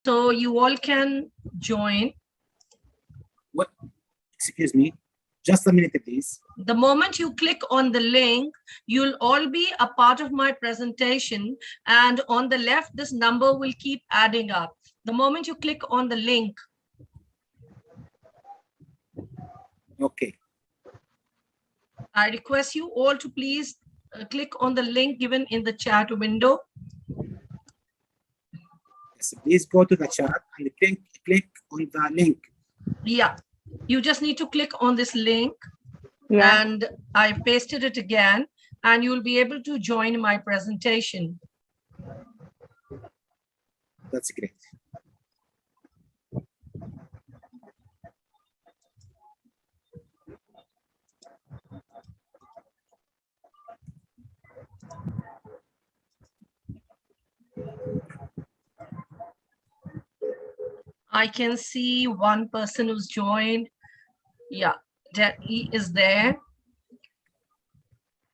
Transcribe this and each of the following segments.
So you all can join. What? Excuse me. Just a minute, please. The moment you click on the link, you'll all be a part of my presentation. And on the left, this number will keep adding up. The moment you click on the link. Okay. I request you all to please click on the link given in the chat window. Yes, please go to the chat and click on the link. Yeah, you just need to click on this link. Yeah. And I pasted it again, and you'll be able to join my presentation. That's great. I can see one person who's joined. Yeah, that he is there.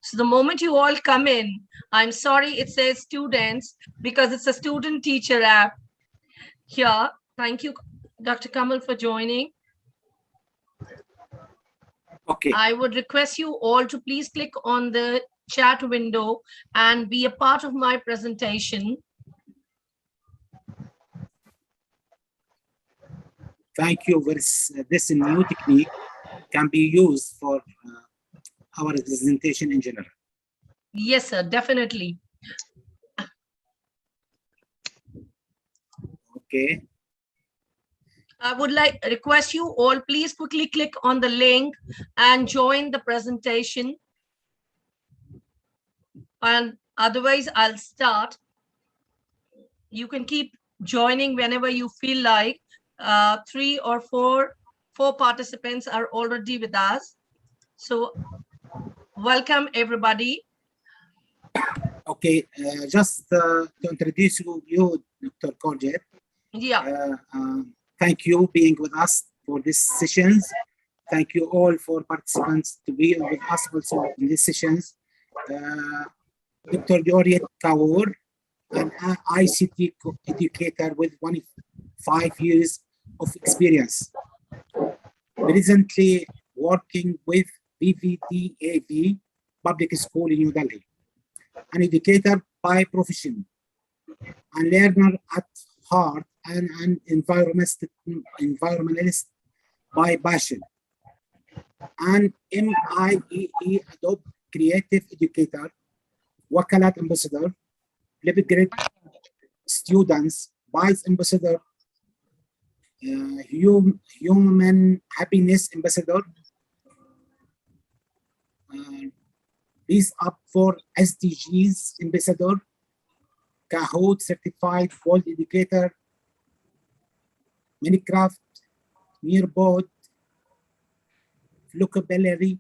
So the moment you all come in, I'm sorry it says students because it's a student teacher app here. Thank you, Dr. Kamal, for joining. Okay. I would request you all to please click on the chat window and be a part of my presentation. Thank you. This new technique can be used for our presentation in general. Yes, sir, definitely. Okay. I would like request you all, please quickly click on the link and join the presentation. And otherwise, I'll start. You can keep joining whenever you feel like. 3 or 4 participants are already with us. So welcome, everybody. Okay, just to introduce you, Dr. Korjet. Yeah. Thank you being with us for these sessions. Thank you all for participants to be with us also in these sessions. Dr. Doriet Kaur, an ICT educator with 25 years of experience, presently working with BVTAV Public School in New Delhi, an educator by profession, a learner at heart, and an environmentalist by passion, an MIEE Adobe Creative Educator, Wakalat Ambassador, Living Grade Students, Vice Ambassador, Human Happiness Ambassador, Peace Up for SDGs Ambassador, Kahoot Certified Gold Educator, Minecraft, Nearboard, Vocabulary,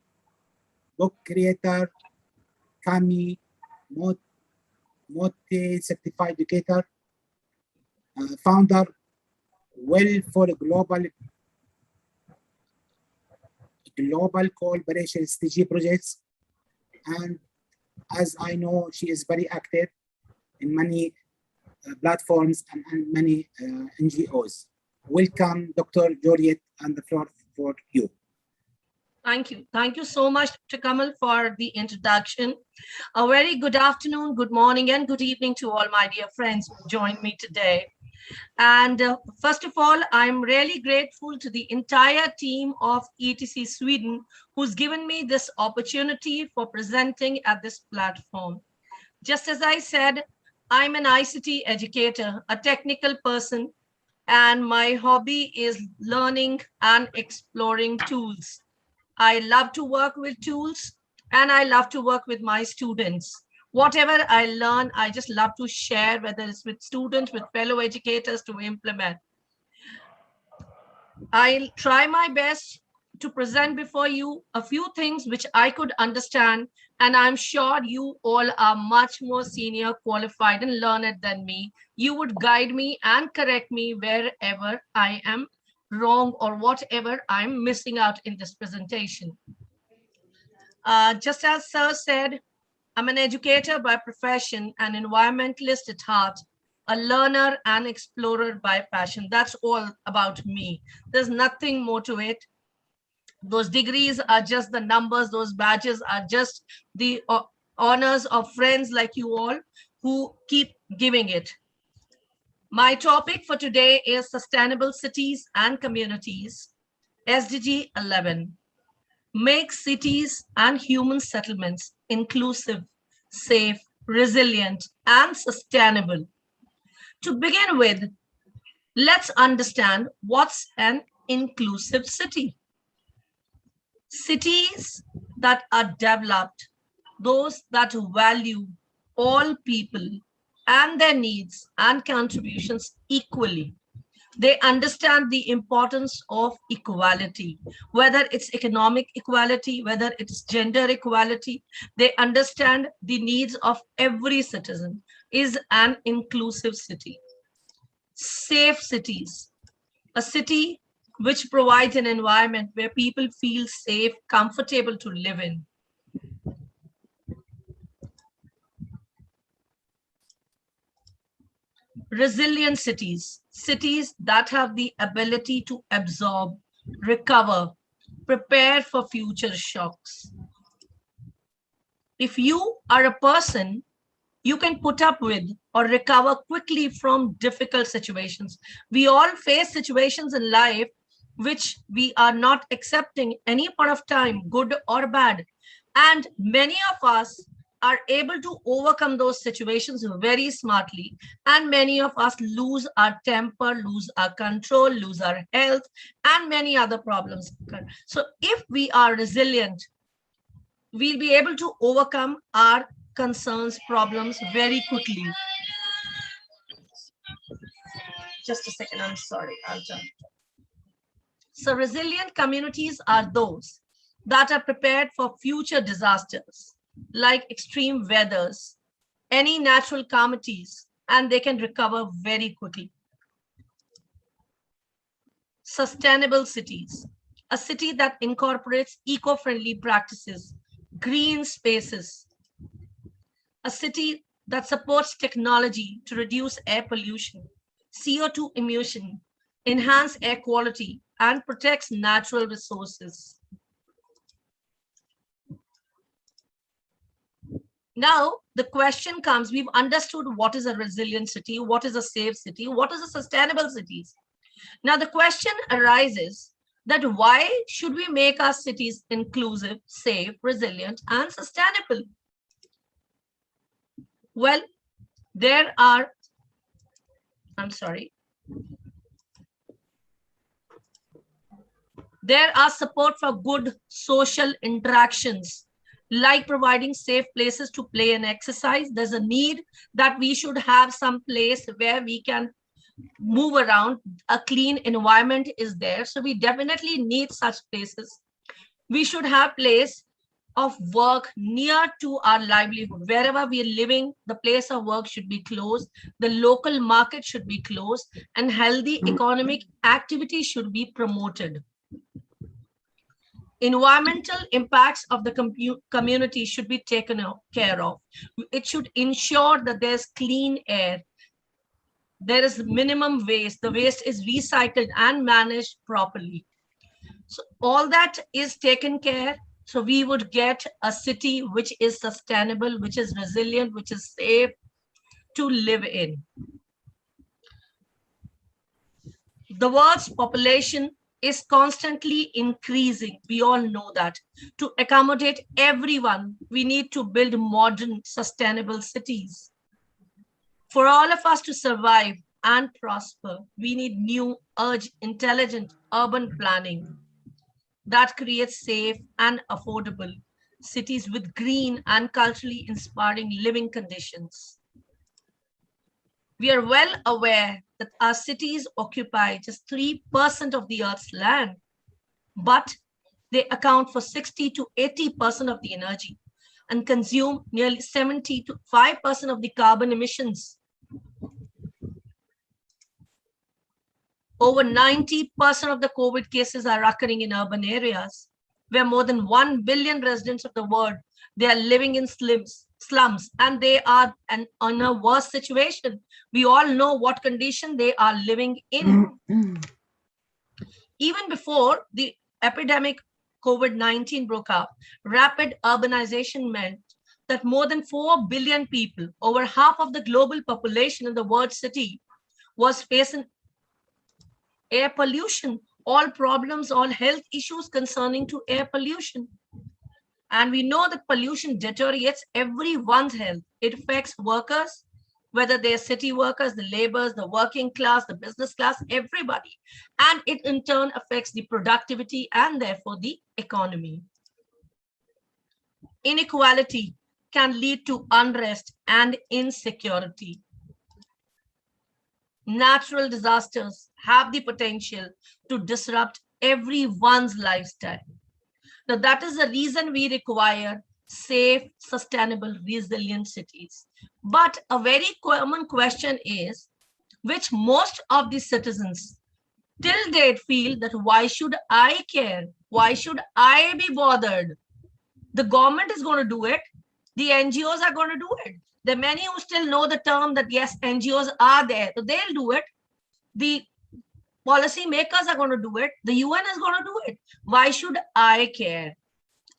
Book Creator, Kami, Mote Certified Educator, Founder, Well for Global Cooperation SDG projects, and as I know, she is very active in many platforms and many NGOs. Welcome, Dr. Joriet, and the floor for you. Thank you. Thank you so much, Dr. Kamal, for the introduction. A very good afternoon, good morning, and good evening to all my dear friends who joined me today. And first of all, I'm really grateful to the entire team of ETC Sweden who's given me this opportunity for presenting at this platform. Just as I said, I'm an ICT educator, a technical person, and my hobby is learning and exploring tools. I love to work with tools, and I love to work with my students. Whatever I learn, I just love to share, whether it's with students, with fellow educators, to implement. I'll try my best to present before you a few things which I could understand, and I'm sure you all are much more senior, qualified, and learned than me. You would guide me and correct me wherever I am wrong or whatever I'm missing out in this presentation. Just as Sir said, I'm an educator by profession and environmentalist at heart. a learner and explorer by passion. That's all about me. There's nothing more to it. Those degrees are just the numbers. Those badges are just the honors of friends like you all who keep giving it. My topic for today is Sustainable Cities and Communities, SDG 11. Make cities and human settlements inclusive, safe, resilient, and sustainable. To begin with, let's understand what's an inclusive city. Cities that are developed, those that value all people and their needs and contributions equally. They understand the importance of equality, whether it's economic equality, whether it's gender equality. They understand the needs of every citizen is an inclusive city. Safe cities, a city which provides an environment where people feel safe, comfortable to live in. Resilient cities, cities that have the ability to absorb, recover, prepare for future shocks. If you are a person, you can put up with or recover quickly from difficult situations. We all face situations in life which we are not accepting any point of time, good or bad. And many of us are able to overcome those situations very smartly. And many of us lose our temper, lose our control, lose our health, and many other problems. So if we are resilient, we'll be able to overcome our concerns, problems very quickly. Just a second, I'm sorry, I'll jump. So resilient communities are those that are prepared for future disasters, like extreme weathers, any natural calamities, and they can recover very quickly. Sustainable cities, a city that incorporates eco-friendly practices, green spaces, a city that supports technology to reduce air pollution, CO2 emission, enhance air quality, and protects natural resources. Now, the question comes, we've understood what is a resilient city, what is a safe city, what is a sustainable city. Now, the question arises that why should we make our cities inclusive, safe, resilient, and sustainable? Well, there are support for good social interactions, like providing safe places to play and exercise. There's a need that we should have some place where we can move around. A clean environment is there. So we definitely need such places. We should have place of work near to our livelihood. Wherever we are living, the place of work should be closed. The local market should be closed, and healthy economic activity should be promoted. Environmental impacts of the community should be taken care of. It should ensure that there's clean air. There is minimum waste. The waste is recycled and managed properly. So all that is taken care. So we would get a city which is sustainable, which is resilient, which is safe to live in. The world's population is constantly increasing. We all know that. To accommodate everyone, we need to build modern, sustainable cities. For all of us to survive and prosper, we need new, intelligent urban planning that creates safe and affordable cities with green and culturally inspiring living conditions. We are well aware that our cities occupy just 3% of the Earth's land, but they account for 60 to 80% of the energy and consume nearly 70 to 5% of the carbon emissions. Over 90% of the COVID cases are occurring in urban areas, where more than 1 billion residents of the world, they are living in slums, and they are in a worse situation. We all know what condition they are living in. Even before the epidemic COVID-19 broke out, rapid urbanization meant that more than 4 billion people, over half of the global population in the world city, was facing air pollution, all problems, all health issues concerning to air pollution. And we know that pollution deteriorates everyone's health. It affects workers, whether they're city workers, the laborers, the working class, the business class, everybody. And it in turn affects the productivity and therefore the economy. Inequality can lead to unrest and insecurity. Natural disasters have the potential to disrupt everyone's lifestyle. Now, that is the reason we require safe, sustainable, resilient cities. But a very common question is, which most of the citizens till date feel that why should I care? Why should I be bothered? The government is going to do it. The NGOs are going to do it. There are many who still know the term that yes, NGOs are there, so they'll do it. The policy makers are going to do it. The UN is going to do it. Why should I care?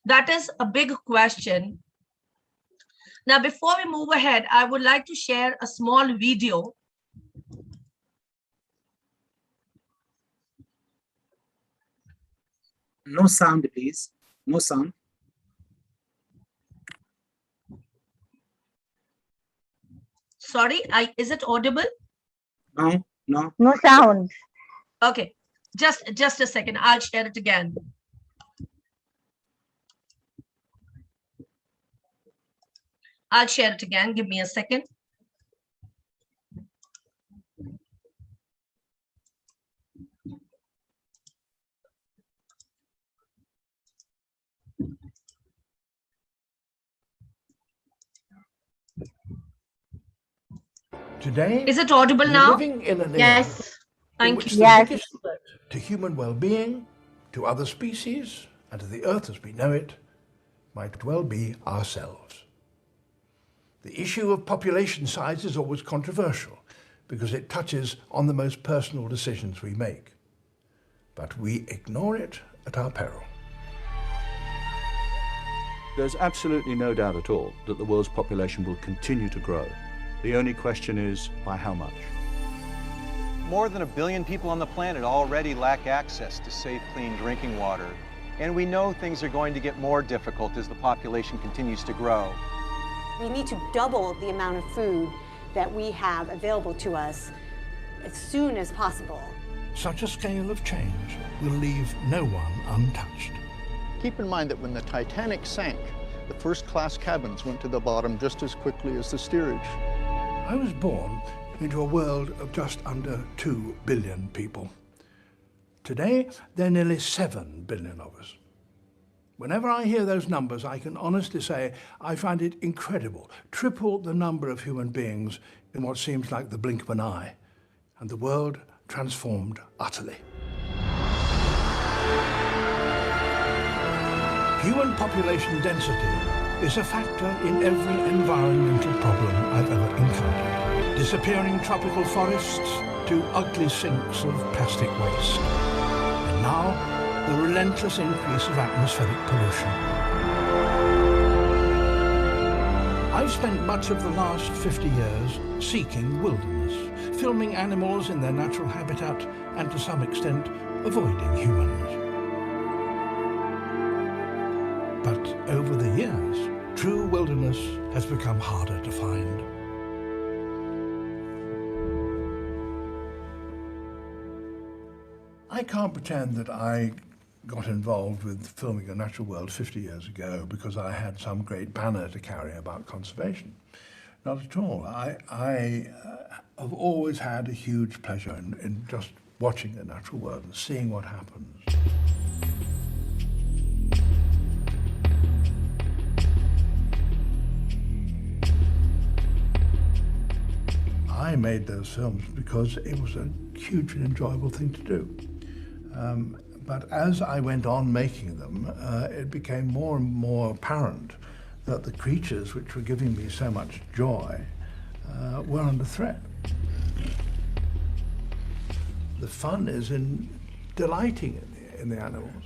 That is a big question. Now, before we move ahead, I would like to share a small video. No sound, please. No sound. Sorry, is it audible? No, no. No sound. Okay, just a second. I'll share it again. I'll share it again. Give me a second. Today, is it audible we're now? living in an era Yes. in Thank which you. the Yes. biggest threat to human well-being, to other species, and to the Earth as we know it, might well be ourselves. The issue of population size is always controversial because it touches on the most personal decisions we make. But we ignore it at our peril. There's absolutely no doubt at all that the world's population will continue to grow. The only question is, by how much? More than 1 billion people on the planet already lack access to safe, clean drinking water. And we know things are going to get more difficult as the population continues to grow. We need to double the amount of food that we have available to us as soon as possible. Such a scale of change will leave no one untouched. Keep in mind that when the Titanic sank, the first-class cabins went to the bottom just as quickly as the steerage. I was born into a world of just under 2 billion people. Today, there are nearly 7 billion of us. Whenever I hear those numbers, I can honestly say I find it incredible. Triple the number of human beings in what seems like the blink of an eye, and the world transformed utterly. Human population density is a factor in every environmental problem I've ever encountered. Disappearing tropical forests to ugly sinks of plastic waste. And now, the relentless increase of atmospheric pollution. I've spent much of the last 50 years seeking wilderness, filming animals in their natural habitat and to some extent avoiding humans. But over the years, true wilderness has become harder to find. I can't pretend that I got involved with filming a natural world 50 years ago because I had some great banner to carry about conservation. Not at all. I have always had a huge pleasure in just watching the natural world and seeing what happens. I made those films because it was a hugely enjoyable thing to do. But as I went on making them, it became more and more apparent that the creatures which were giving me so much joy were under threat. The fun is in delighting in the animals.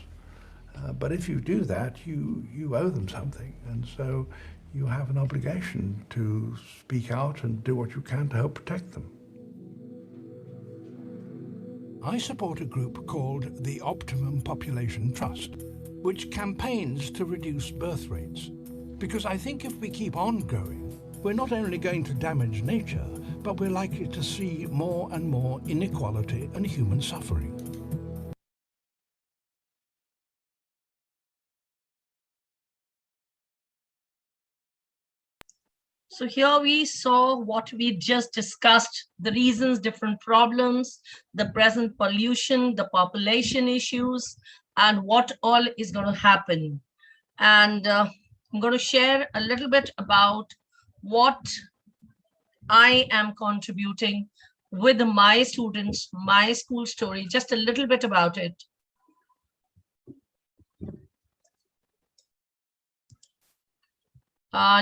But if you do that, you owe them something. And so you have an obligation to speak out and do what you can to help protect them. I support a group called the Optimum Population Trust, which campaigns to reduce birth rates. Because I think if we keep on going, we're not only going to damage nature, but we're likely to see more and more inequality and human suffering. So here we saw what we just discussed, the reasons, different problems, the present pollution, the population issues, and what all is going to happen. And I'm going to share a little bit about what I am contributing with my students, my school story, just a little bit about it.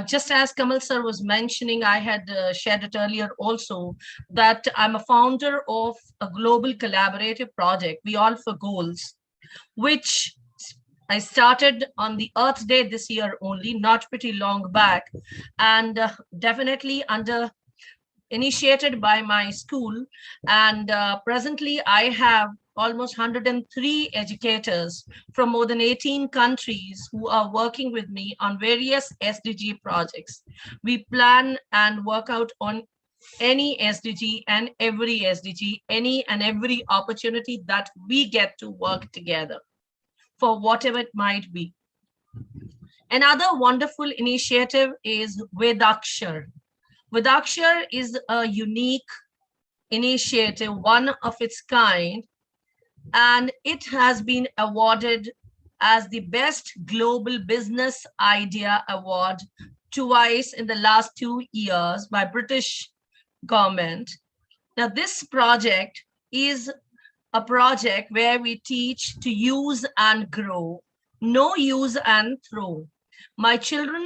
Just as Kamal sir was mentioning, I had shared it earlier also, that I'm a founder of a global collaborative project, We All for Goals, which I started on the Earth Day this year only, not pretty long back, and definitely initiated by my school. And presently I have almost 103 educators from more than 18 countries who are working with me on various SDG projects. We plan and work out on any SDG and every SDG, any and every opportunity that we get to work together for whatever it might be. Another wonderful initiative is Vedakshar. Vedakshar is a unique initiative, one of its kind, and it has been awarded as the Best Global Business Idea Award twice in the last 2 years by British government. Now, this project is a project where we teach to use and grow, no use and throw. My children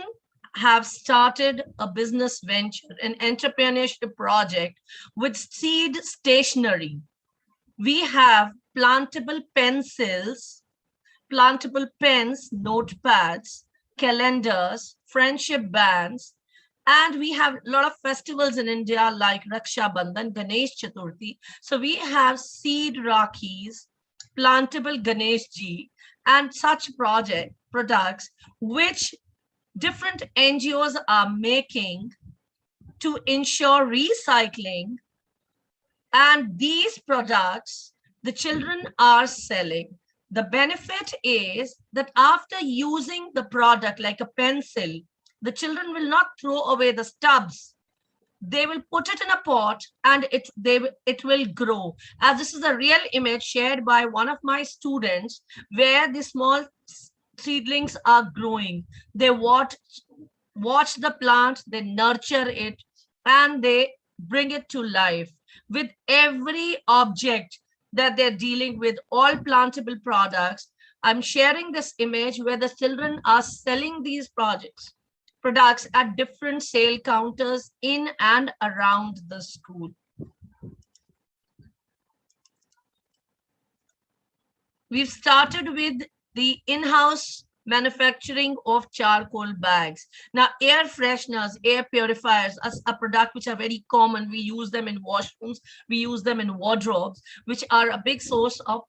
have started a business venture, an entrepreneurship project with seed stationery. We have plantable pencils, plantable pens, notepads, calendars, friendship bands, and we have a lot of festivals in India like Raksha Bandhan, Ganesh Chaturthi. So we have seed Rakis, plantable Ganesh Ji, and such products which different NGOs are making to ensure recycling. And these products, the children are selling. The benefit is that after using the product like a pencil, the children will not throw away the stubs. They will put it in a pot and it will grow. As this is a real image shared by one of my students where the small seedlings are growing. They watch the plant, they nurture it, and they bring it to life. With every object that they're dealing with, all plantable products, I'm sharing this image where the children are selling these products at different sale counters in and around the school. We've started with the in-house manufacturing of charcoal bags. Now, air fresheners, air purifiers are a product which are very common. We use them in washrooms, we use them in wardrobes, which are a big source of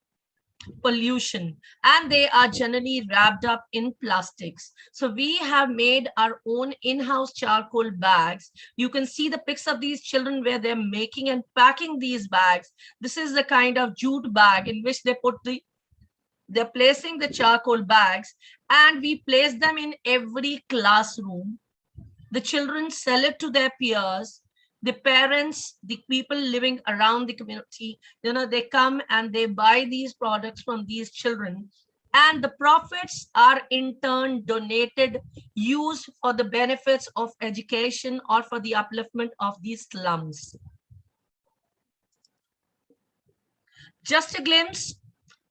pollution, and they are generally wrapped up in plastics. So we have made our own in-house charcoal bags. You can see the pics of these children where they're making and packing these bags. This is the kind of jute bag in which they're placing the charcoal bags, and we place them in every classroom. The children sell it to their peers. The parents, the people living around the community, they come and they buy these products from these children, and the profits are in turn donated, used for the benefits of education or for the upliftment of these slums. Just a glimpse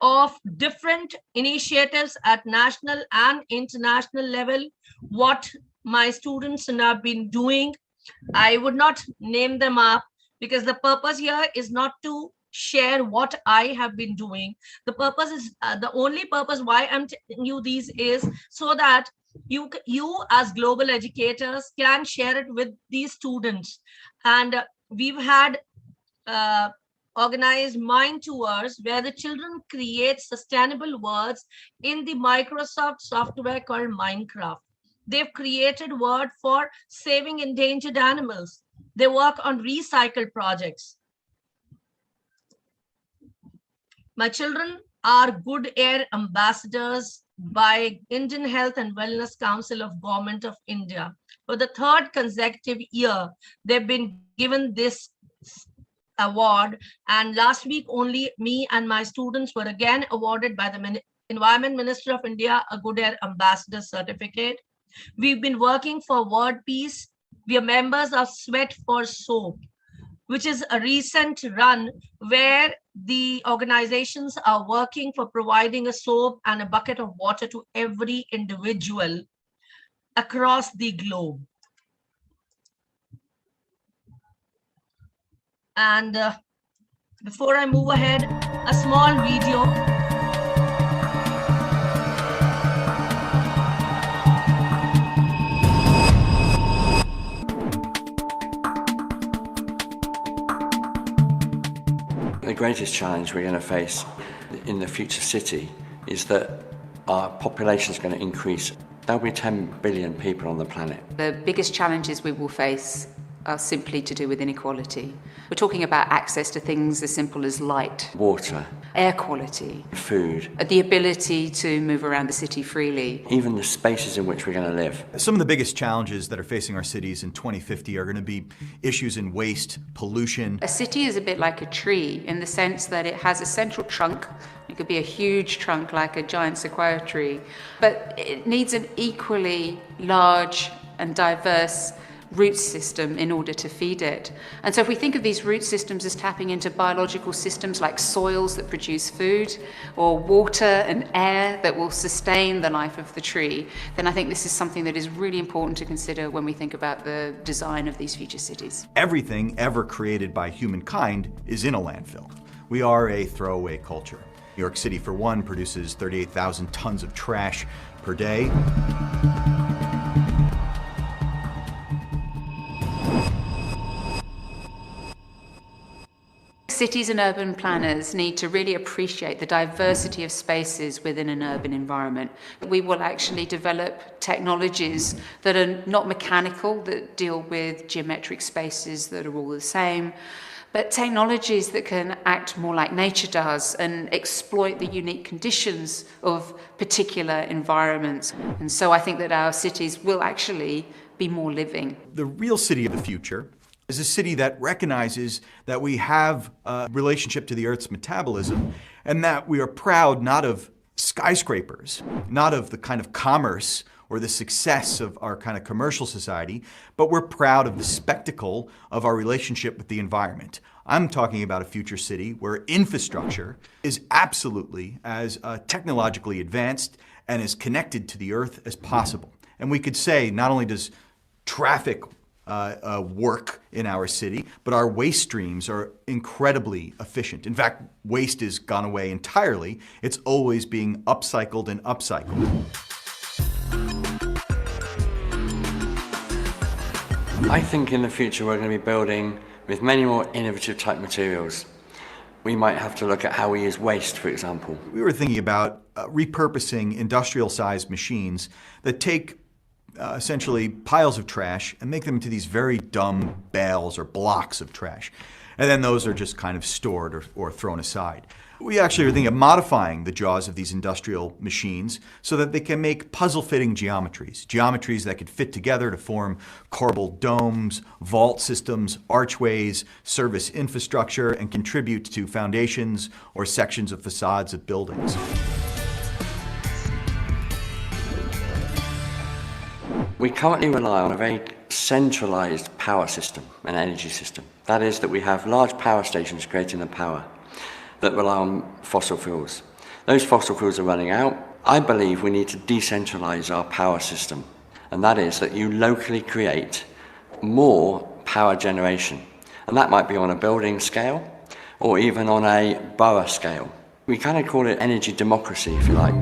of different initiatives at national and international level, what my students have been doing. I would not name them up because the purpose here is not to share what I have been doing. The purpose is the only purpose why I'm telling you these is so that you as global educators can share it with these students. And we've had organized mind tours where the children create sustainable words in the Microsoft software called Minecraft. They've created word for saving endangered animals. They work on recycled projects. My children are good air ambassadors by Indian Health and Wellness Council of Government of India. For the third consecutive year, they've been given this award. And last week, only me and my students were again awarded by the Environment Minister of India a Good Air Ambassador certificate. We've been working for World Peace. We are members of Sweat for Soap, which is a recent run where the organizations are working for providing a soap and a bucket of water to every individual across the globe. And before I move ahead, a small video. The greatest challenge we're going to face in the future city is that our population is going to increase. There'll be 10 billion people on the planet. The biggest challenges we will face are simply to do with inequality. We're talking about access to things as simple as light, Water, air quality, food, the ability to move around the city freely. even the spaces in which we're going to live. Some of the biggest challenges that are facing our cities in 2050 are going to be issues in waste, pollution. A city is a bit like a tree in the sense that it has a central trunk. It could be a huge trunk like a giant sequoia tree, but it needs an equally large and diverse root system in order to feed it. And so if we think of these root systems as tapping into biological systems like soils that produce food, or water and air that will sustain the life of the tree, then I think this is something that is really important to consider when we think about the design of these future cities. Everything ever created by humankind is in a landfill. We are a throwaway culture. New York City, for one, produces 38,000 tons of trash per day. Cities and urban planners need to really appreciate the diversity of spaces within an urban environment. We will actually develop technologies that are not mechanical, that deal with geometric spaces that are all the same, but technologies that can act more like nature does and exploit the unique conditions of particular environments. And so I think that our cities will actually be more living. The real city of the future is a city that recognizes that we have a relationship to the Earth's metabolism, and that we are proud not of skyscrapers, not of the kind of commerce or the success of our kind of commercial society, but we're proud of the spectacle of our relationship with the environment. I'm talking about a future city where infrastructure is absolutely as technologically advanced and as connected to the Earth as possible. And we could say not only does traffic work in our city, but our waste streams are incredibly efficient. In fact, waste has gone away entirely. It's always being upcycled and upcycled. I think in the future we're going to be building with many more innovative type materials. We might have to look at how we use waste, for example. We were thinking about repurposing industrial-sized machines that take essentially piles of trash and make them into these very dumb bales or blocks of trash. And then those are just kind of stored or thrown aside. We actually are thinking of modifying the jaws of these industrial machines so that they can make puzzle-fitting geometries that could fit together to form corbelled domes, vault systems, archways, service infrastructure, and contribute to foundations or sections of facades of buildings. We currently rely on a very centralized power system, an energy system. That is that we have large power stations creating the power that rely on fossil fuels. Those fossil fuels are running out. I believe we need to decentralize our power system and that is that you locally create more power generation. And that might be on a building scale or even on a borough scale. We kind of call it energy democracy, if you like.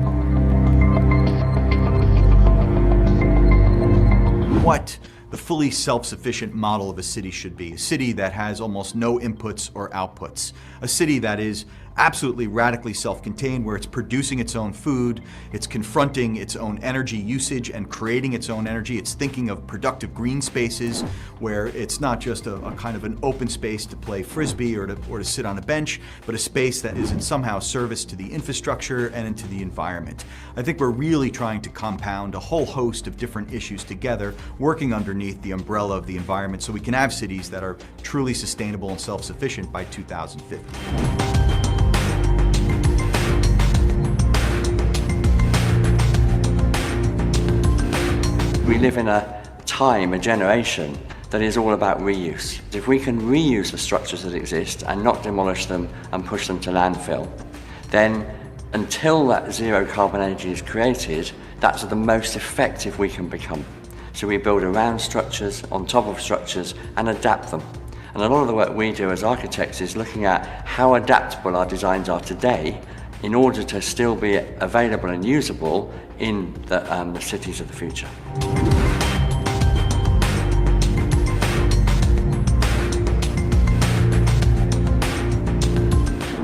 What the fully self-sufficient model of a city should be. A city that has almost no inputs or outputs. A city that is absolutely radically self-contained, where it's producing its own food, it's confronting its own energy usage and creating its own energy. It's thinking of productive green spaces where it's not just a kind of an open space to play frisbee or to sit on a bench, but a space that is in somehow service to the infrastructure and into the environment. I think we're really trying to compound a whole host of different issues together, working underneath the umbrella of the environment so we can have cities that are truly sustainable and self-sufficient by 2050. We live in a time, a generation, that is all about reuse. If we can reuse the structures that exist and not demolish them and push them to landfill, then until that zero carbon energy is created, that's the most effective we can become. So we build around structures, on top of structures, and adapt them. And a lot of the work we do as architects is looking at how adaptable our designs are today in order to still be available and usable in the cities of the future.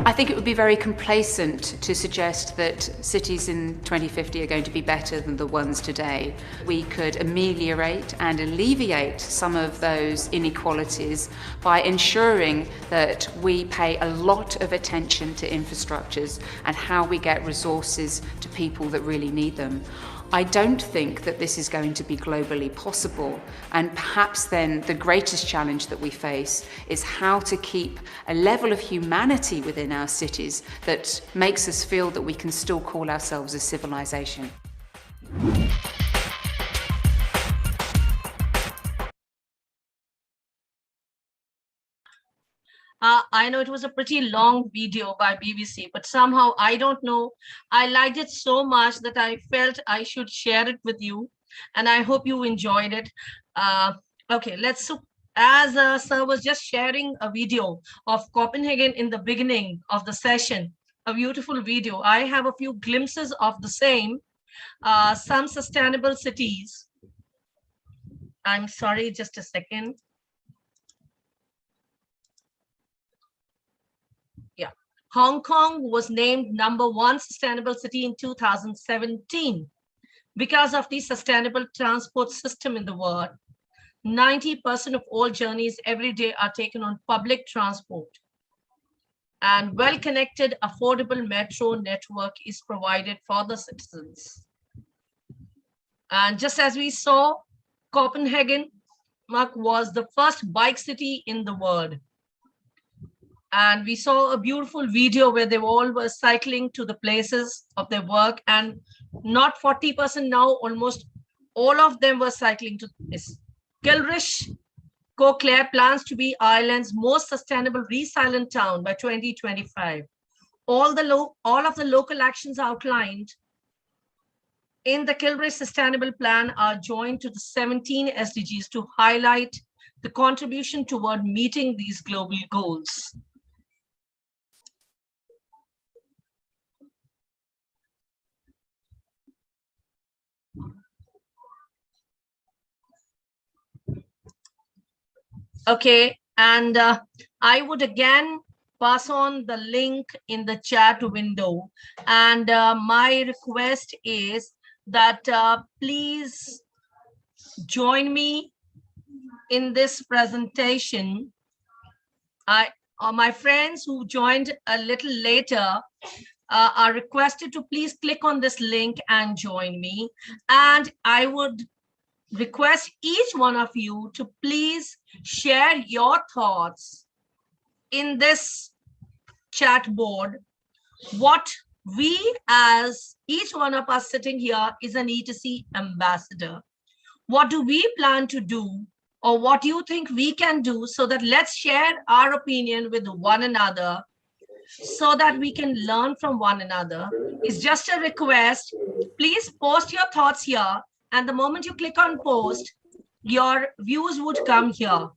I think it would be very complacent to suggest that cities in 2050 are going to be better than the ones today. We could ameliorate and alleviate some of those inequalities by ensuring that we pay a lot of attention to infrastructures and how we get resources to people that really need them. I don't think that this is going to be globally possible, and perhaps then the greatest challenge that we face is how to keep a level of humanity within our cities that makes us feel that we can still call ourselves a civilization. I know it was a pretty long video by BBC, but somehow, I don't know, I liked it so much that I felt I should share it with you, and I hope you enjoyed it. Okay, as Sir was just sharing a video of Copenhagen in the beginning of the session, a beautiful video. I have a few glimpses of the same, some sustainable cities. I'm sorry, just a second. Yeah, Hong Kong was named #1 sustainable city in 2017 because of the sustainable transport system in the world. 90% of all journeys every day are taken on public transport, and well-connected, affordable metro network is provided for the citizens. And just as we saw, Copenhagen was the first bike city in the world. And we saw a beautiful video where they all were cycling to the places of their work, and not 40% now, almost all of them were cycling to this. Kilrish, Clare plans to be Ireland's most sustainable resilient town by 2025. All of the local actions outlined in the Kilrish Sustainable Plan are joined to the 17 SDGs to highlight the contribution toward meeting these global goals. Okay, and I would again pass on the link in the chat window. And my request is that please join me in this presentation. My friends who joined a little later are requested to please click on this link and join me. And I would request each one of you to please share your thoughts in this chat board. What we, as each one of us sitting here, is an E2C ambassador. What do we plan to do, or what do you think we can do, so that let's share our opinion with one another so that we can learn from one another. It's just a request. Please post your thoughts here. And the moment you click on post, your views would come here.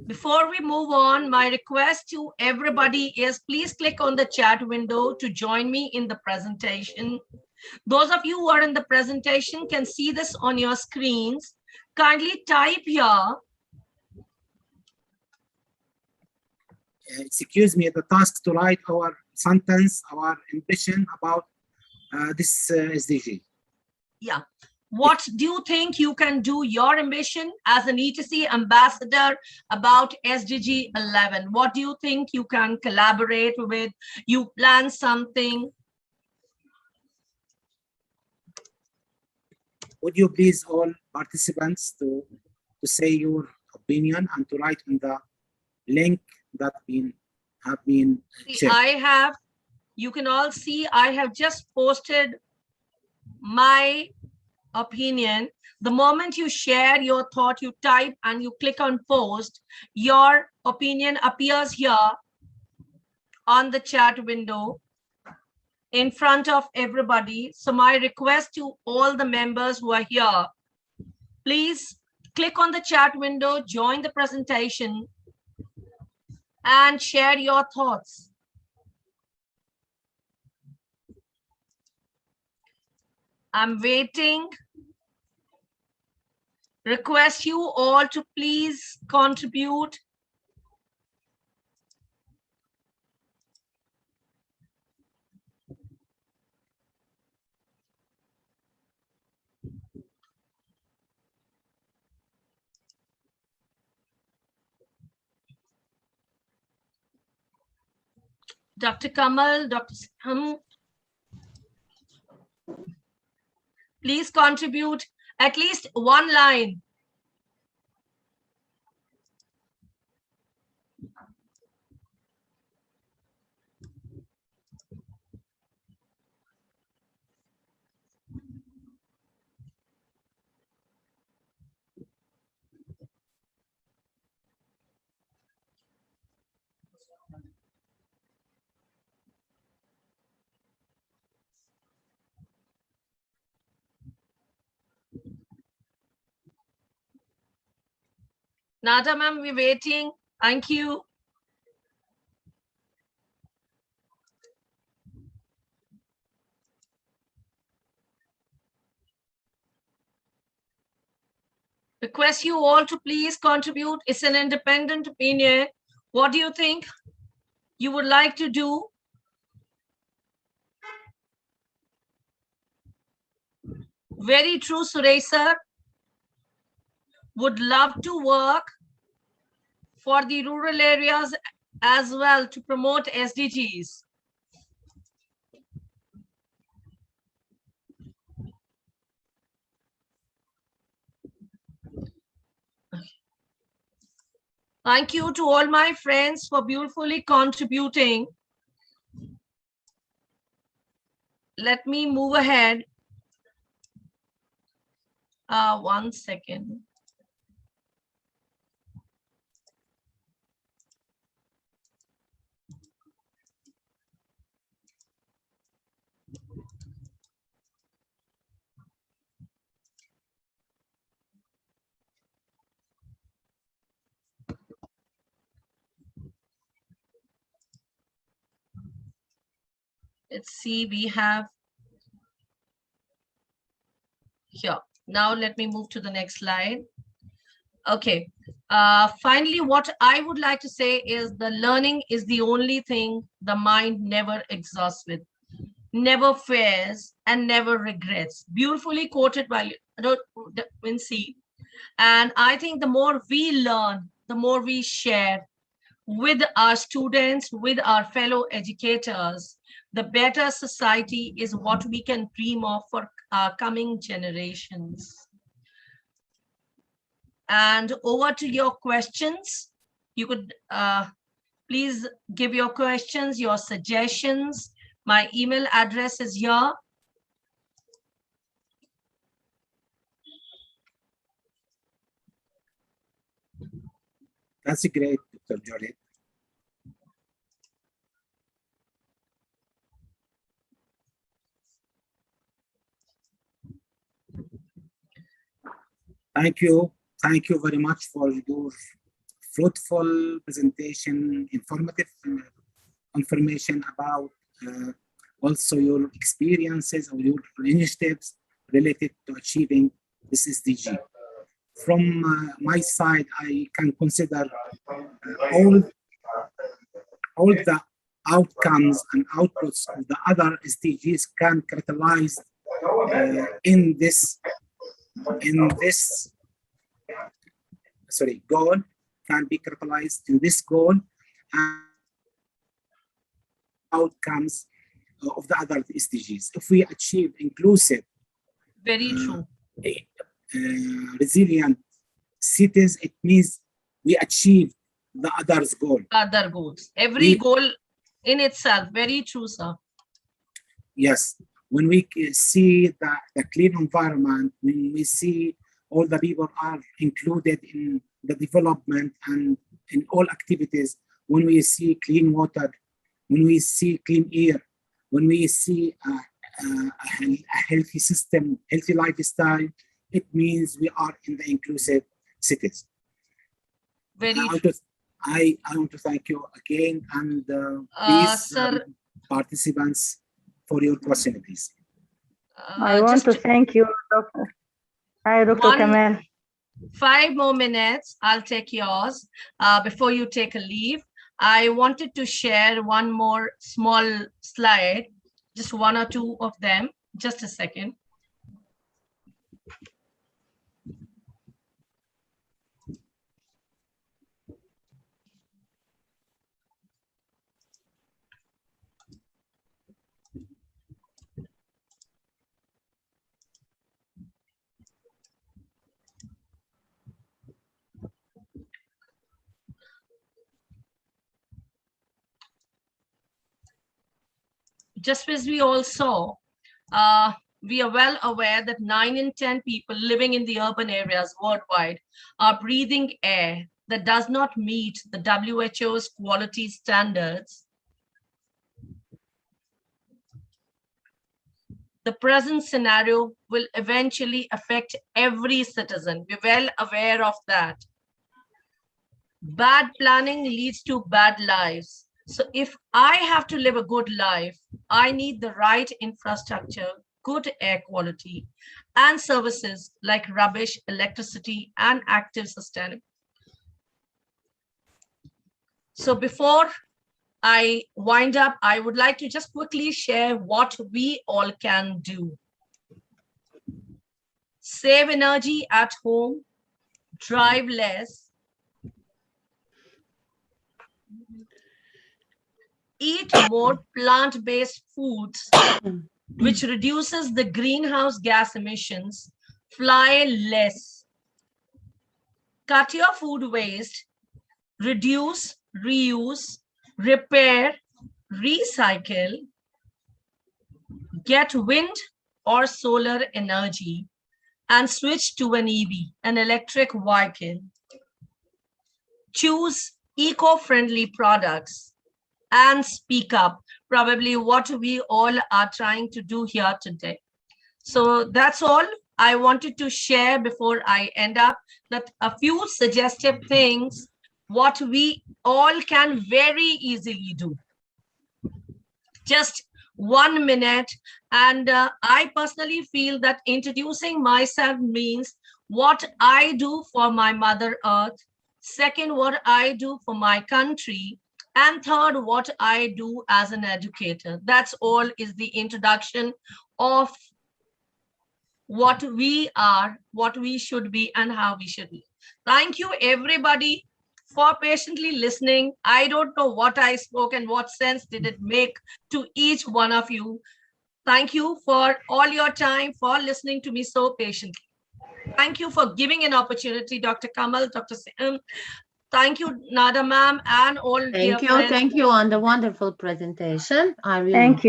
Before we move on, my request to everybody is please click on the chat window to join me in the presentation. Those of you who are in the presentation can see this on your screens. Kindly type here. Excuse me, the task to write our sentence, our impression about this SDG. Yeah. What do you think you can do your ambition as an ETC ambassador about SDG 11? What do you think you can collaborate with? You plan something? Would you please all participants to say your opinion and to write in the link that have been shared? You can all see I have just posted my opinion. The moment you share your thought, you type and you click on post, your opinion appears here on the chat window in front of everybody. So my request to all the members who are here, please click on the chat window, join the presentation and share your thoughts. I'm waiting. Request you all to please contribute. Dr. Kamal, Dr. Sam, please contribute at least one line. Nada ma'am, we're waiting. Thank you. Request you all to please contribute. It's an independent opinion. What do you think you would like to do? Very true, Suresh sir. Would love to work for the rural areas as well to promote SDGs. Thank you to all my friends for beautifully contributing. Let me move ahead. One second. Let's see, we have here. Now let me move to the next slide. Okay. Finally, what I would like to say is the learning is the only thing the mind never exhausts with, never fears, and never regrets. Beautifully quoted by Vinci. And I think the more we learn, the more we share with our students, with our fellow educators, the better society is what we can dream of for our coming generations. And over to your questions. You could please give your questions, your suggestions. My email address is here. That's great, Dr. Jordan. Thank you. Thank you very much for your fruitful presentation, informative information about also your experiences or your initiatives related to achieving this SDG. From my side, I can consider all the outcomes and outputs of the other SDGs can catalyze in this goal, can be catalyzed in this goal and outcomes of the other SDGs. If we achieve inclusive, very true, resilient cities, it means we achieve the others goal. Other goals. Every goal in itself. Very true, sir. Yes. When we see the clean environment, when we see all the people are included in the development and in all activities, when we see clean water, when we see clean air, when we see a healthy system, healthy lifestyle, it means we are in the inclusive cities. I want to thank you again, and please, participants, for your question, please. I want to thank you, Dr. Hi, Dr. Kamal. 5 more minutes, I'll take yours before you take a leave. I wanted to share one more small slide, just 1 or 2 of them. Just a second. Just as we all saw, we are well aware that 9 in 10 people living in the urban areas worldwide are breathing air that does not meet the WHO's quality standards. The present scenario will eventually affect every citizen. We're well aware of that. Bad planning leads to bad lives. So if I have to live a good life, I need the right infrastructure, good air quality, and services like rubbish, electricity, and active sustainability. So before I wind up, I would like to just quickly share what we all can do. Save energy at home, drive less, eat more plant-based foods, which reduces the greenhouse gas emissions, fly less, cut your food waste, reduce, reuse, repair, recycle, get wind or solar energy, and switch to an EV, an electric vehicle. Choose eco-friendly products and speak up, probably what we all are trying to do here today. So that's all I wanted to share before I end up, that a few suggestive things, what we all can very easily do. Just 1 minute. And I personally feel that introducing myself means what I do for my Mother Earth. Second, what I do for my country. And third, what I do as an educator. That's all is the introduction of what we are, what we should be, and how we should be. Thank you, everybody, for patiently listening. I don't know what I spoke and what sense did it make to each one of you. Thank you for all your time, for listening to me so patiently. Thank you for giving an opportunity, Dr. Kamal, Dr. Sim. Thank you, Nada ma'am, and all dear friends. Thank you on the wonderful presentation. I really thank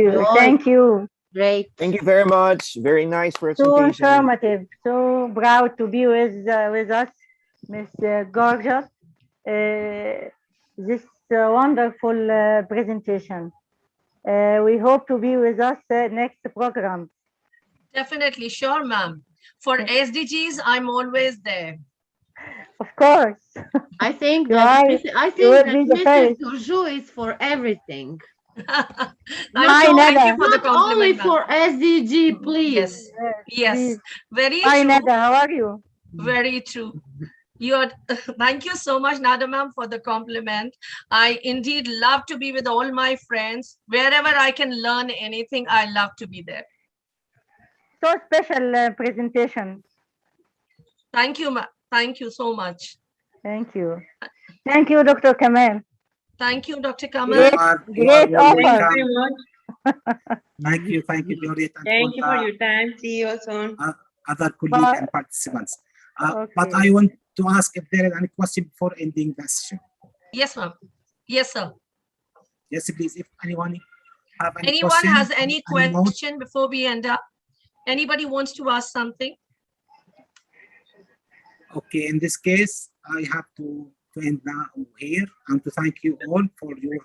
you. Great. Thank you very much. Very nice presentation. So informative. So proud to be with us, Miss Gorgeous. This wonderful presentation. We hope to be with us next program. Definitely, sure, ma'am. For SDGs, I'm always there. Of course. I think You that are- I you will think be that the Mr. first. Turjou is for everything. Thank you for the Not only compliment, ma'am. for SDG, please. Yes, yes, Please. very Hi, true. Nada. How are you? Very true. You're, thank you so much, Nada ma'am, for the compliment. I indeed love to be with all my friends. Wherever I can learn anything, I love to be there. So special presentation. Thank you, thank you so much. Thank you. Thank you, Dr. Kamal. Thank you, Dr. You Kamal. are Great well offer. welcome. Thank you, Juliet, and Thank you for the your time. See you soon. other colleagues and participants. But Okay. I want to ask if there is any question before ending the session. Yes, ma'am. Yes, sir. Yes, please. If anyone have any Anyone question, has any more? question before we end up? Anybody wants to ask something? Okay, in this case, I have to end now here and to thank you all for your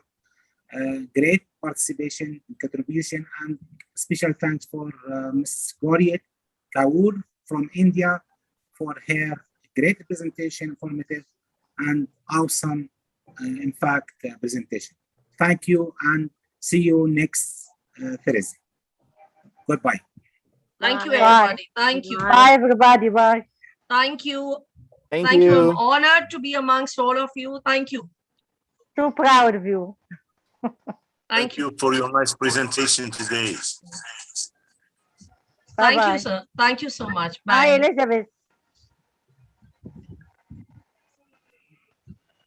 great participation and contribution, and special thanks for Ms. Gauriet Kaur from India for her great presentation, informative and awesome, in fact, presentation. Thank you and see you next Thursday. Goodbye. Thank you, Bye. everybody. Thank you. Bye, everybody. Bye. Thank you. Thank Thank you. I'm you. honored to be amongst all of you. Thank you. So proud of you. Thank you. for your nice presentation today. Thank Bye-bye. you, sir. Thank you so much. Hi, Bye. Elizabeth.